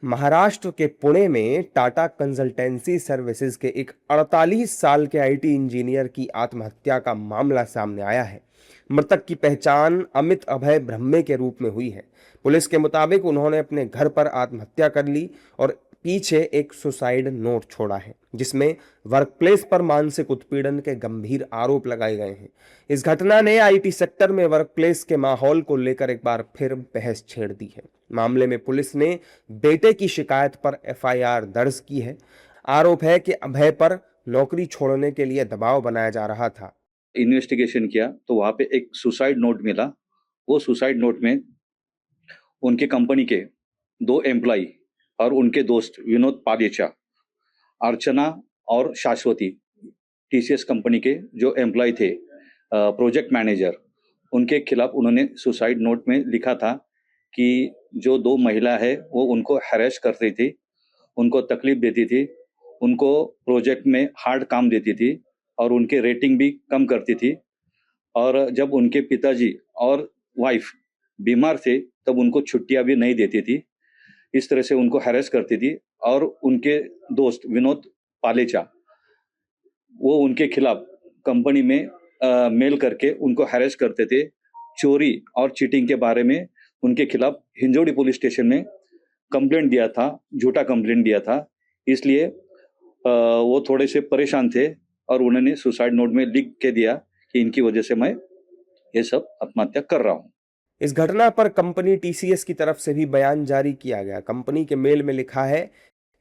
महाराष्ट्र के पुणे में Tata consultancy services के एक 48 साल के आईटी इंजीनियर की आत्महत्या का मामला सामने आया है। मृतक की पहचान अमित अभय ब्रह्मे के रूप में हुई है। पुलिस के मुताबिक उन्होंने अपने घर पर आत्महत्या कर ली और पीछे एक सुसाइड नोट छोड़ा है, जिसमें वर्कप्लेस पर मानसिक उत्पीड़न के गंभीर आरोप लगाए गए हैं। इस घटना ने आईटी सेक्टर में वर्कप्लेस के माहौल को लेकर एक बार फिर बहस छेड़ दी है। मामले में पुलिस ने बेटे की शिकायत पर एफआईआर दर्ज की है। आरोप है कि अभय पर नौकरी छोड़ने के लिए दबाव बनाया जा रहा था। इन्वेस्टिगेशन किया तो वहां पे एक सुसाइड नोट मिला। वो सुसाइड नोट में उनके कंपनी के 2 एम्प्लॉय और उनके दोस्त विनोद पादेचा, अर्चना और शाश्वती, टीसीएस कंपनी के जो एम्प्लॉय थे, प्रोजेक्ट मैनेजर, उनके खिलाफ उन्होंने सुसाइड नोट में लिखा था कि जो 2 महिला है वो उनको हैरेस कर रही थी, उनको तकलीफ देती थी, उनको प्रोजेक्ट में हार्ड काम देती थी और उनके रेटिंग भी कम करती थी। और जब उनके पिताजी और वाइफ बीमार थे तब उनको छुट्टियां भी नहीं देती थी। इस तरह से उनको हैरेस करती थी। और उनके दोस्त विनोद पालेचा, वो उनके खिलाफ कंपनी में मेल करके उनको हैरेस करते थे। चोरी और चीटिंग के बारे में उनके खिलाफ हिंजोड़ी पुलिस स्टेशन में कंप्लेंट दिया था, झूठा कंप्लेंट दिया था। इसलिए वो थोड़े से परेशान थे और उन्होंने सुसाइड नोट में लिख के दिया कि इनकी वजह से मैं ये सब आत्महत्या कर रहा हूं। इस घटना पर कंपनी टीसीएस की तरफ से भी बयान जारी किया गया। कंपनी के मेल में लिखा है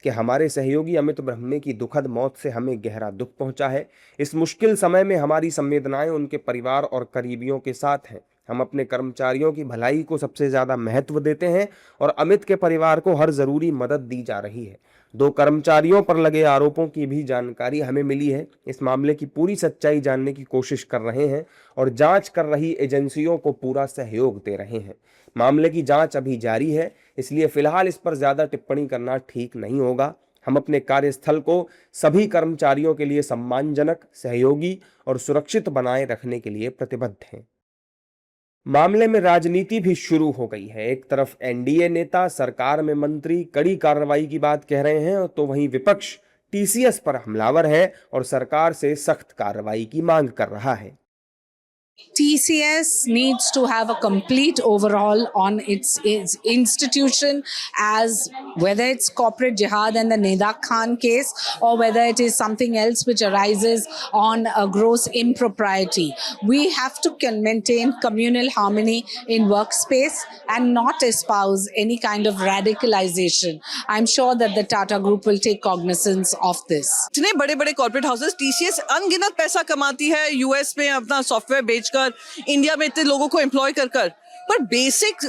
कि हमारे सहयोगी अमित ब्रह्मे की दुखद मौत से हमें गहरा दुख पहुंचा है। इस मुश्किल समय में हमारी संवेदनाएं उनके परिवार और करीबियों के साथ हैं। हम अपने कर्मचारियों की भलाई को सबसे ज्यादा महत्व देते हैं और अमित के परिवार को हर जरूरी मदद दी जा रही है। 2 कर्मचारियों पर लगे आरोपों की भी जानकारी हमें मिली है। इस मामले की पूरी सच्चाई जानने की कोशिश कर रहे हैं और जांच कर रही एजेंसियों को पूरा सहयोग दे रहे हैं। मामले की जांच अभी जारी है, इसलिए फिलहाल इस पर ज्यादा टिप्पणी करना ठीक नहीं होगा। हम अपने कार्यस्थल को सभी कर्मचारियों के लिए सम्मानजनक, सहयोगी और सुरक्षित बनाए रखने के लिए प्रतिबद्ध हैं। मामले में राजनीति भी शुरू हो गई है। एक तरफ एनडीए नेता, सरकार में मंत्री कड़ी कार्रवाई की बात कह रहे हैं, तो वहीं विपक्ष टीसीएस पर हमलावर है और सरकार से सख्त कार्रवाई की मांग कर रहा है। TCS needs to have a complete overhaul on its institution, as whether it's corporate jihad and the Neda Khan case, or whether it is something else which arises on a gross impropriety. We have to maintain communal harmony in workspace and not espouse any kind of radicalization. I'm sure that the Tata Group will take cognizance of this. इतने बड़े बड़े corporate houses, TCS अनगिनत पैसा कमाती है US में अपना software बेचकर, इंडिया में इतने लोगों को एम्प्लॉय कर पर बेसिक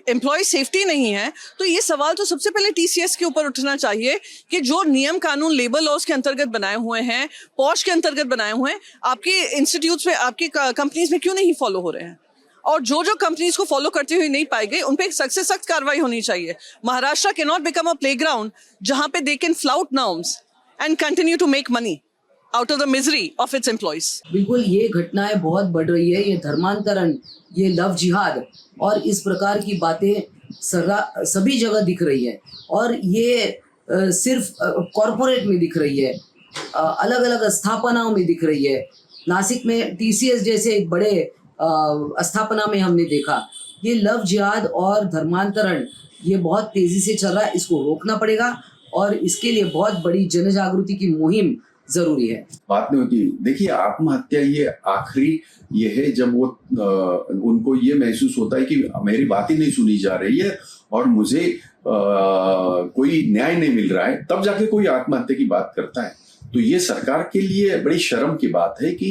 एम्प्लॉय सेफ्टी नहीं है। तो ये सवाल तो सबसे पहले टीसीएस के ऊपर उठना चाहिए कि जो नियम कानून लेबर लॉज के अंतर्गत बनाए हुए हैं, पॉश के अंतर्गत बनाए हुए हैं, आपके इंस्टीट्यूट्स में, आपकी कंपनीज में क्यों नहीं फॉलो हो रहे हैं। और जो कंपनीज को फॉलो करते हुए नहीं पाए गए उन पे सख्त से सख्त कार्रवाई होनी चाहिए। Maharashtra can not become a playground जहां पे they can flout norms and continue to make money out of the misery of its employees. बिल्कुल, ये घटनाएं बहुत बढ़ रही है। ये धर्मांतरण, ये लव जिहाद और इस प्रकार की बातें सभी जगह दिख रही है। और ये सिर्फ कॉरपोरेट में दिख रही है, अलग अलग स्थापनाओं में दिख रही है। नासिक में टीसीएस जैसे एक बड़े स्थापना में हमने देखा। ये लव जिहाद और धर्मांतरण ये बहुत तेजी से चल रहा है। इसको रोकना पड़ेगा और इसके लिए बहुत बड़ी जन जागृति की मुहिम जरूरी है। बात नहीं होती। देखिए, आत्महत्या ये आखिरी ये है जब वो उनको ये महसूस होता है कि मेरी बात ही नहीं सुनी जा रही है और मुझे कोई न्याय नहीं मिल रहा है, तब जाके कोई आत्महत्या की बात करता है। तो ये सरकार के लिए बड़ी शर्म की बात है कि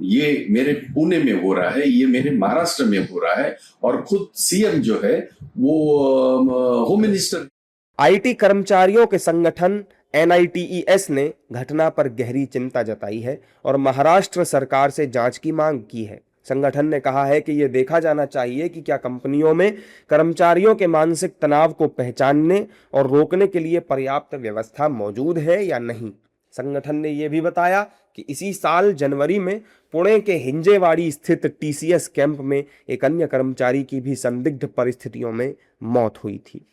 ये मेरे पुणे में हो रहा है, ये मेरे महाराष्ट्र में हो रहा है और खुद सीएम जो है वो होम मिनिस्टर। आईटी कर्मचारियों के संगठन एनआईटीईएस ने घटना पर गहरी चिंता जताई है और महाराष्ट्र सरकार से जांच की मांग की है। संगठन ने कहा है कि यह देखा जाना चाहिए कि क्या कंपनियों में कर्मचारियों के मानसिक तनाव को पहचानने और रोकने के लिए पर्याप्त व्यवस्था मौजूद है या नहीं। संगठन ने यह भी बताया कि इसी साल जनवरी में पुणे के हिंजेवाड़ी स्थित टीसीएस कैंप में एक अन्य कर्मचारी की भी संदिग्ध परिस्थितियों में मौत हुई थी।